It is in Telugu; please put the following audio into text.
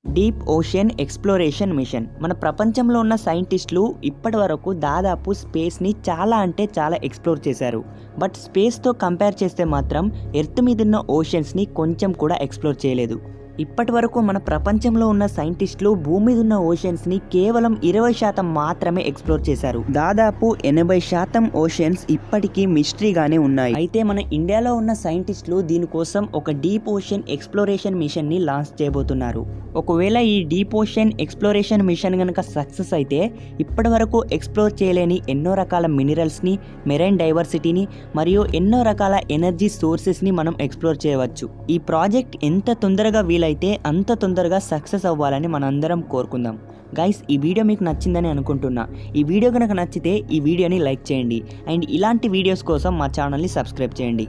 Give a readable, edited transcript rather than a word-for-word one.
డీప్ ఓషన్ ఎక్స్ప్లోరేషన్ మిషన్ మన ప్రపంచంలో ఉన్న సైంటిస్టులు ఇప్పటి వరకు దాదాపు స్పేస్ని చాలా అంటే చాలా ఎక్స్ప్లోర్ చేశారు. బట్ స్పేస్తో కంపేర్ చేస్తే మాత్రం ఎర్త్ మీద ఉన్న ఓషన్స్ని కొంచెం కూడా ఎక్స్ప్లోర్ చేయలేదు. ఇప్పటి వరకు మన ప్రపంచంలో ఉన్న సైంటిస్టులు భూమి మీద ఉన్న ఓషన్స్ని కేవలం 20% మాత్రమే ఎక్స్ప్లోర్ చేశారు. దాదాపు 80% ఓషన్స్ ఇప్పటికీ మిస్టరీగానే ఉన్నాయి. అయితే మన ఇండియాలో ఉన్న సైంటిస్టులు దీనికోసం ఒక డీప్ ఓషన్ ఎక్స్ప్లోరేషన్ మిషన్ని లాంచ్ చేయబోతున్నారు. ఒకవేళ ఈ డీప్ ఓషన్ ఎక్స్ప్లోరేషన్ మిషన్ కనుక సక్సెస్ అయితే ఇప్పటి వరకు ఎక్స్ప్లోర్ చేయలేని ఎన్నో రకాల మినరల్స్ని, మెరైన్ డైవర్సిటీని మరియు ఎన్నో రకాల ఎనర్జీ సోర్సెస్ని మనం ఎక్స్ప్లోర్ చేయవచ్చు. ఈ ప్రాజెక్ట్ ఎంత తొందరగా వీలైతే అంత తొందరగా సక్సెస్ అవ్వాలని మనందరం కోరుకుందాం. గైస్, ఈ వీడియో మీకు నచ్చిందని అనుకుంటున్నా. ఈ వీడియో కనుక నచ్చితే ఈ వీడియోని లైక్ చేయండి అండ్ ఇలాంటి వీడియోస్ కోసం మా ఛానల్ని సబ్స్క్రైబ్ చేయండి.